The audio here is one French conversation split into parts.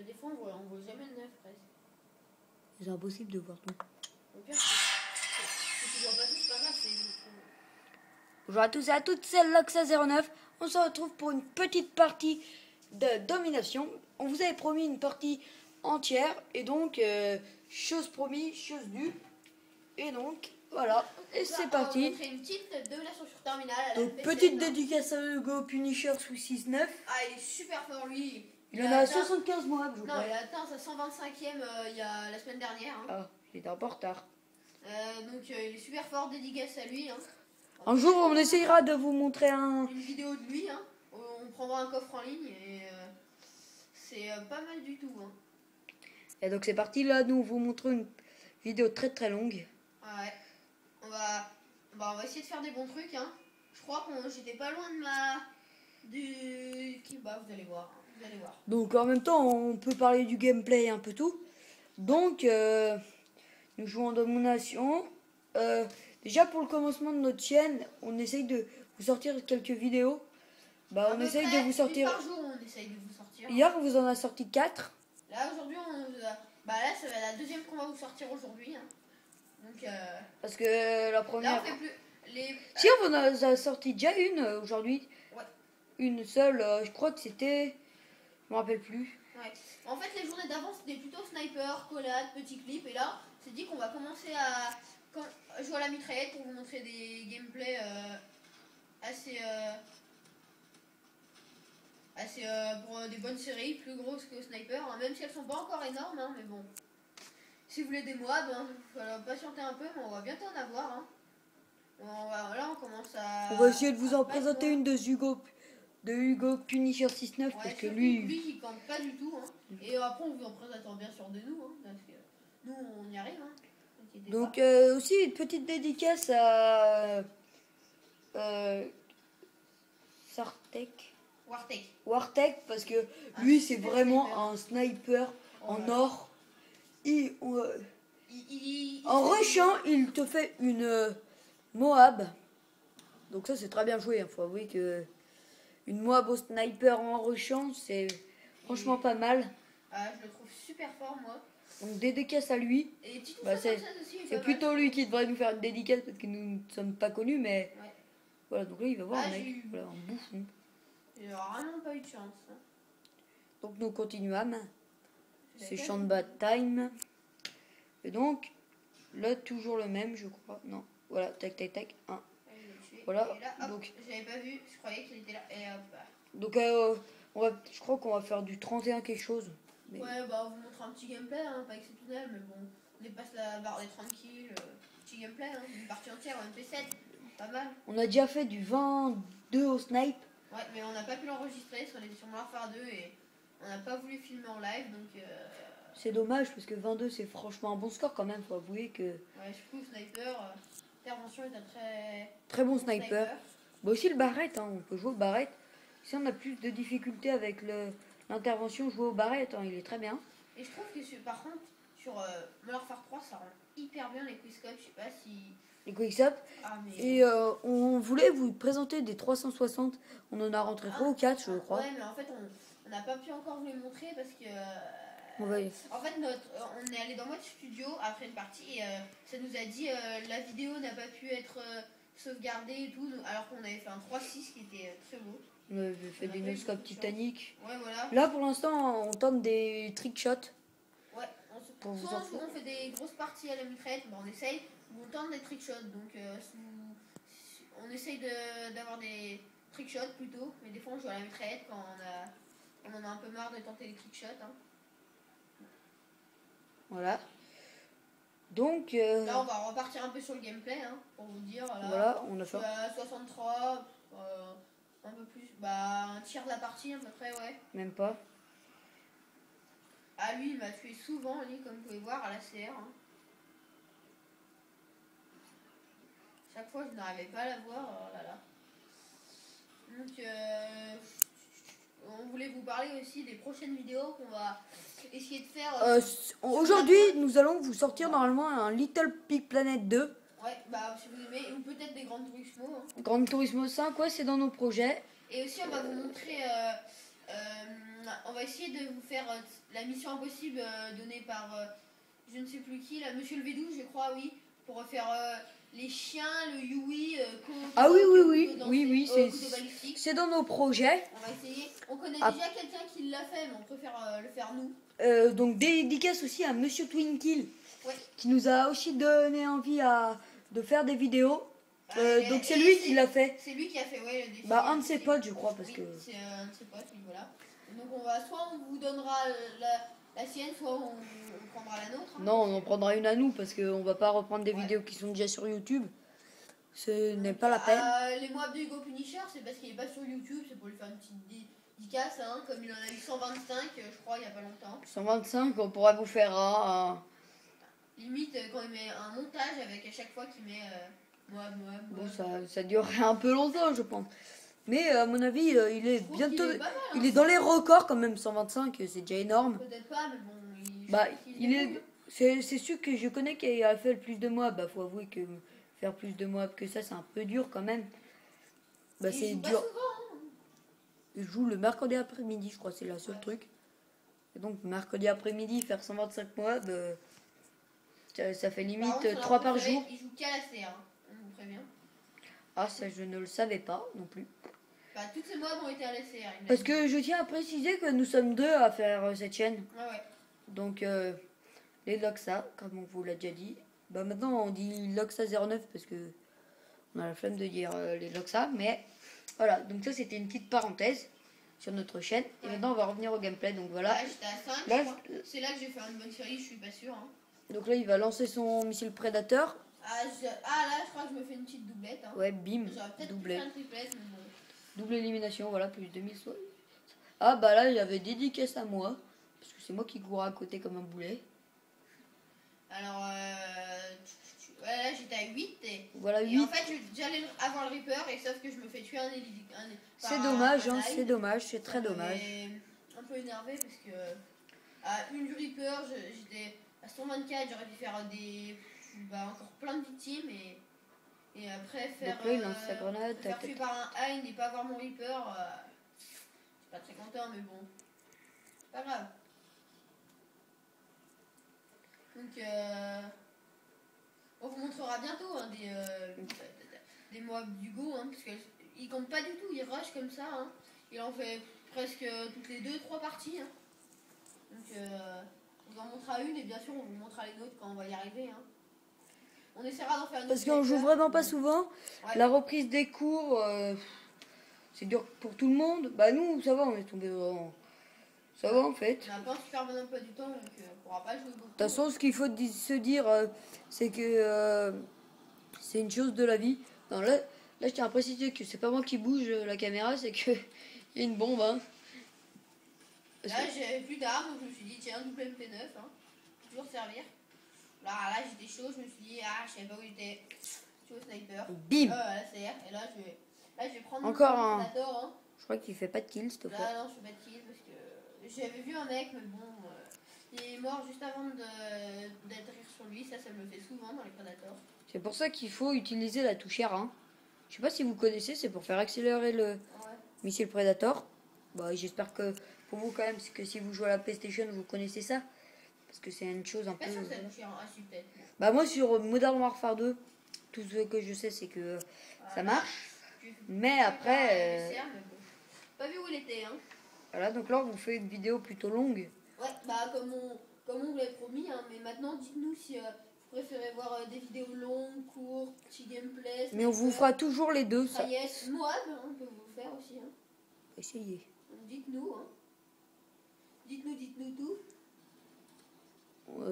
des fois on voit jamais le 9 presque. C'est impossible de voir tout. Au pire, si tu vois pas tout, c'est pas grave. Bonjour à tous et à toutes, c'est Loxa09. On se retrouve pour une petite partie de domination. On vous avait promis une partie entière. Et donc, chose promise, chose due. Et donc, voilà. Et c'est parti. On va montrer une petite domination sur Terminal. Donc, petite dédicace à Hugo Punisher sous 6-9. Ah, il est super fort lui. Il en a 75 mois, je crois. Non, il a atteint sa 125e il y a la semaine dernière. Hein. Ah, il était un peu en retard. Donc, il est super fort, dédicace à lui. Hein. Un jour, on essayera de vous montrer une vidéo de lui. Hein. On prendra un coffre en ligne et c'est pas mal du tout. Hein. Et donc, c'est parti. Là, nous vous montrons une vidéo très très longue. Ouais. On va essayer de faire des bons trucs. Hein. Je crois que j'étais pas loin de vous allez voir. Hein. Vous allez voir. Donc, en même temps, on peut parler du gameplay et un peu tout. Donc, nous jouons en domination. Déjà pour le commencement de notre chaîne, on essaye de vous sortir quelques vidéos. Bah, on essaye de vous sortir. Par jour, on essaye de vous sortir. Hier, on vous en a sorti 4. Là, aujourd'hui, là, ça va la deuxième qu'on va vous sortir aujourd'hui. Hein. Donc, parce que la première. Là, on fait plus les. Si, on en a sorti déjà une aujourd'hui. Ouais. Une seule, je crois que c'était. Je me rappelle plus. Ouais. En fait, les journées d'avant, c'était plutôt sniper, collade, petit clip. Et là, c'est dit qu'on va commencer à jouer à la mitraillette pour vous montrer des gameplays assez pour des bonnes séries, plus grosses que sniper, hein, même si elles sont pas encore énormes, hein, mais bon. Si vous voulez des mois, il va patienter un peu, mais on va bientôt en avoir. Hein. Là, on commence à. On va essayer de vous en présenter une de Hugo Punisher 6-9, ouais, parce que lui qui campe pas du tout. Hein. Et après, on vous en présente bien sûr de nous, hein, parce que nous, on y arrive. Hein. Donc, aussi une petite dédicace à Wartek, parce que lui, c'est vraiment un sniper en or. En rushant, il te fait une Moab. Donc ça, c'est très bien joué. Il faut avouer que une Moab au sniper en rushant, c'est franchement pas mal. Je le trouve super fort, moi. Donc dédicace à lui. Et c'est plutôt lui qui devrait nous faire une dédicace parce que nous ne sommes pas connus, mais ouais. Voilà, donc là il va voir un mec, voilà, un bouffon. Il vraiment pas eu de chance. Hein. Donc nous continuons. C'est Chambat Time. Et donc, là toujours le même, je crois. Non, voilà, tac tac tac. 1. Voilà, là, hop, donc. J'avais pas vu, je croyais qu'il était là. Et hop. Donc, je crois qu'on va faire du 31 quelque chose. Mais... Ouais, bah on vous montre un petit gameplay, hein, pas exceptionnel, mais bon, on dépasse la barre des 30 kills. Petit gameplay, hein, une partie entière en MP7, pas mal. On a déjà fait du 22 au snipe. Ouais, mais on n'a pas pu l'enregistrer, parce qu'on était sur Warfare 2 et on n'a pas voulu filmer en live, donc. C'est dommage, parce que 22 c'est franchement un bon score quand même, faut avouer que. Ouais, je trouve sniper, intervention est un très bon sniper. Bah aussi le barrette, hein, on peut jouer au barrette. Si on a plus de difficultés avec l'intervention, jouer au barrette, hein, il est très bien. Et je trouve que par contre, sur Modern Warfare 3, ça rend hyper bien les quickscopes, je sais pas si. Les quickscopes. Mais... Et on voulait vous présenter des 360, on en a rentré 3 ou 4, je crois. Ouais, mais en fait, on n'a pas pu encore vous les montrer parce que. En fait, on est allé dans mode studio après une partie et ça nous a dit la vidéo n'a pas pu être sauvegardée et tout, alors qu'on avait fait un 3.6 qui était très beau. On avait fait des no-scopes Titanic. Ouais, voilà. Là, pour l'instant, on tente des trick shots. Ouais, soit on fait des grosses parties à la mitraillette, on essaye, ou on tente des trick shots. Donc, on essaye d'avoir des trick shots plutôt, mais des fois on joue à la mitraillette quand on en a un peu marre de tenter les trick shots. Hein. Voilà. Donc. Là, on va repartir un peu sur le gameplay, hein, pour vous dire. Là, voilà, on a fait. 63, un peu plus. Bah, un tiers de la partie, à peu près, ouais. Même pas. Ah, lui, il m'a tué souvent, lui, comme vous pouvez voir, à la CR. Hein. Chaque fois, je n'arrivais pas à la voir. Oh là là. Donc, on voulait vous parler aussi des prochaines vidéos qu'on va essayer de faire. Aujourd'hui, nous allons vous sortir normalement un Little Big Planet 2. Ouais, bah si vous aimez, ou peut-être des Gran Turismo. Hein. Gran Turismo 5, ouais, c'est dans nos projets. Et aussi, on va vous montrer on va essayer de vous faire la mission impossible donnée par je ne sais plus qui, là, Monsieur le Védou, je crois, oui, pour faire les chiens, le Yui, Ah oui, c'est c'est dans nos projets. on va essayer. On connaît déjà quelqu'un qui l'a fait, mais on préfère le faire nous. Donc dédicace aussi à Monsieur Twinkle, Ouais. qui nous a aussi donné envie de faire des vidéos. Donc c'est lui qui l'a fait. C'est lui qui a fait, ouais, le défi. Bah un de ses potes, je crois, parce oui, que. c'est un de ses potes, oui, voilà. Et donc soit on vous donnera la sienne, soit on prendra la nôtre. Hein. Non, on en prendra une à nous parce qu'on va pas reprendre des vidéos qui sont déjà sur YouTube. Ce n'est pas la peine. Les mois d'Hugo Punisher, c'est parce qu'il est pas sur YouTube, c'est pour lui faire une petite dédicace, hein, comme il en a eu 125, je crois, il y a pas longtemps. 125, on pourra vous faire un. Limite, quand il met un montage avec à chaque fois qu'il met moi. Bon, ça durerait un peu longtemps, je pense. Mais à mon avis, il est bientôt. Il est dans les records quand même, 125, c'est déjà énorme. Peut-être pas, mais bon. C'est sûr que je connais qui a fait le plus de mois. Bah, faut avouer que faire plus de mois que ça, c'est un peu dur quand même. Bah, c'est dur. Souvent, hein. Il joue le mercredi après-midi, je crois, c'est le seul truc. Et donc, mercredi après-midi, faire 125 mois, bah, ça fait limite 3 par jour. Il joue qu'à la CR, on vous prévient. Ah, ça, je ne le savais pas non plus. Bah, toutes ces modes ont été à la CR. Parce que je tiens à préciser que nous sommes 2 à faire cette chaîne. Ah ouais. Donc, les Loxa, comme on vous l'a déjà dit. Bah, maintenant, on dit Loxa 09 parce que on a la flemme de dire les Loxa. Mais voilà, donc ça, c'était une petite parenthèse sur notre chaîne. Et maintenant, on va revenir au gameplay. Donc voilà. J'étais à 5, là, c'est là que j'ai fait une bonne série, je suis pas sûr. Hein. Donc là, il va lancer son missile prédateur. Là, je crois que je me fais une petite doublette. Hein. Ouais, bim, j'aurais peut-être doublé. Faire une triplette, mais bon. Double élimination, voilà, plus 2000 soit. Ah bah là, il avait dédicace à moi. Parce que c'est moi qui courais à côté comme un boulet. Alors, là j'étais à 8 voilà, 8. Et en fait, j'allais avoir le Reaper, et sauf que je me fais tuer c'est dommage, hein, c'est dommage, c'est très dommage. Un peu énervé parce que à une du Reaper, j'étais à 124, j'aurais dû faire encore plein de victimes et après faire, donc là, il lance sa grenade, faire tuer par un Hein et pas avoir mon Reaper. Je suis pas très content, mais bon, c'est pas grave. Donc, on vous montrera bientôt hein, des mobs d'Hugo, hein, parce qu'il compte pas du tout, il rush comme ça. Hein. Il en fait presque toutes les 2-3 parties. Hein. Donc, on vous en montrera une et bien sûr, on vous montrera les autres quand on va y arriver. Hein. On essaiera d'en faire une. Parce qu'on joue vraiment pas souvent. Ouais. La reprise des cours, c'est dur pour tout le monde. Bah, nous, ça va, on est tombé vraiment. Ça va en fait. On n'a pas un super bon emploi du temps, donc on pourra pas jouer beaucoup. De toute façon, ce qu'il faut se dire, c'est que c'est une chose de la vie. Non, là, je tiens à préciser que c'est pas moi qui bouge la caméra, c'est que il y a une bombe. Hein. Là, j'avais plus d'armes, donc je me suis dit, tiens, double MP9, hein, toujours servir. Là, j'étais chaud, je me suis dit, je savais pas où j'étais. Je suis au sniper. Bim la CR, et là, je vais prendre encore mon prédateur. Hein. Je crois qu'il fait pas de kill cette fois. Là, non, je fais pas de kill parce que j'avais vu un mec, mais bon, il est mort juste avant d'atterrir sur lui. Ça me le fait souvent dans les prédateurs. C'est pour ça qu'il faut utiliser la touche R1. Je sais pas si vous connaissez, c'est pour faire accélérer le missile Predator. Bah, j'espère que pour vous quand même, c'est que si vous jouez à la PlayStation, vous connaissez ça. Parce que c'est une chose un peu... Bah moi sur Modern Warfare 2, tout ce que je sais c'est que ça marche. Mais après... Pas vu où il était, hein. Voilà, donc là on vous fait une vidéo plutôt longue. Ouais, bah comme on vous l'avait promis, hein, mais maintenant dites-nous si vous préférez voir des vidéos longues, courtes, petit gameplay. Mais on vous fera toujours les deux. Ça. Yes, Moab, hein, on peut vous faire aussi. Hein. Essayez. Dites-nous, hein. Dites-nous tout.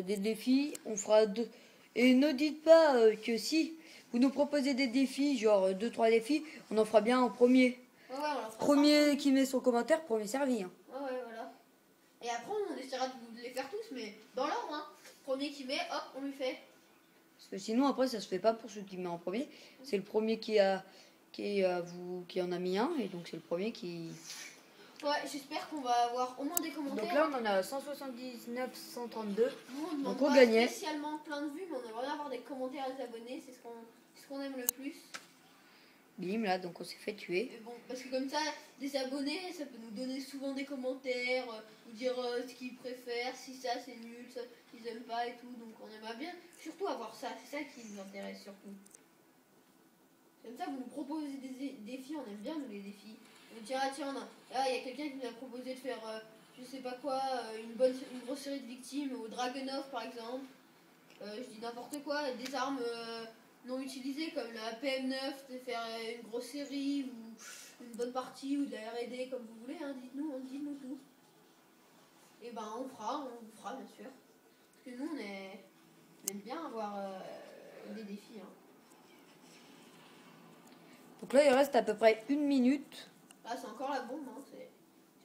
Des défis, on fera deux. Et ne dites pas que si vous nous proposez des défis, genre 2-3 défis, on en fera bien en premier. Ouais, on en fera premier ça. Qui met son commentaire, premier servi. Hein. Ouais, voilà. Et après, on essaiera de les faire tous, mais dans l'ordre. Hein. Premier qui met, hop, on lui fait. Parce que sinon, après, ça se fait pas pour celui qui met en premier. C'est le premier qui en a mis un, et donc c'est le premier qui... Ouais, j'espère qu'on va avoir au moins des commentaires. Donc là, on en a 179, 132. Donc on gagnait. Spécialement plein de vues, mais on aimerait bien avoir des commentaires et des abonnés. C'est ce qu'on aime le plus. Bim, là, donc on s'est fait tuer. Mais bon, parce que comme ça, des abonnés, ça peut nous donner souvent des commentaires, nous dire ce qu'ils préfèrent, si ça c'est nul, ça ils aiment pas et tout. Donc on aimerait bien surtout avoir ça, c'est ça qui nous intéresse surtout. Comme ça, vous nous proposez des défis, on aime bien nous les défis. On dit ah tiens, là il y a quelqu'un qui nous a proposé de faire je sais pas quoi, une grosse série de victimes au Dragunov par exemple. Je dis n'importe quoi, des armes non utilisées comme la PM9, de faire une grosse série ou une bonne partie ou de la R&D comme vous voulez, hein, dites-nous tout. Et ben on vous fera bien sûr. Parce que nous on aime bien avoir des défis. Hein. Donc là, il reste à peu près 1 minute. Là c'est encore la bombe, hein, c'est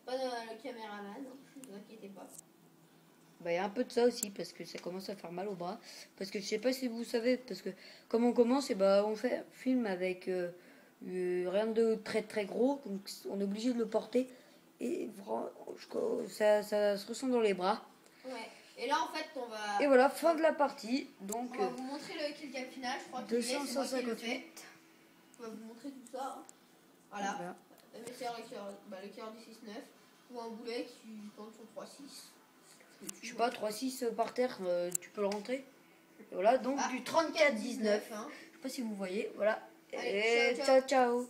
pas le caméraman, hein, ne vous inquiétez pas. Bah, il y a un peu de ça aussi parce que ça commence à faire mal au bras. Parce que je sais pas si vous savez, parce que comme on commence, et bah, on fait un film avec rien de très très gros, donc on est obligé de le porter et ça se ressent dans les bras. Ouais. Et là en fait on va. Et voilà, fin de la partie. Donc on va vous montrer le kill cam final, je crois que 258. On va vous montrer tout ça. Hein. Voilà. MSR, le cœur du 6-9. Ou un boulet qui compte sur 3-6. Je sais pas, 3-6 par terre, tu peux le rentrer. Et voilà, donc du 34-19. Hein. Je sais pas si vous voyez, voilà. Allez, et ciao.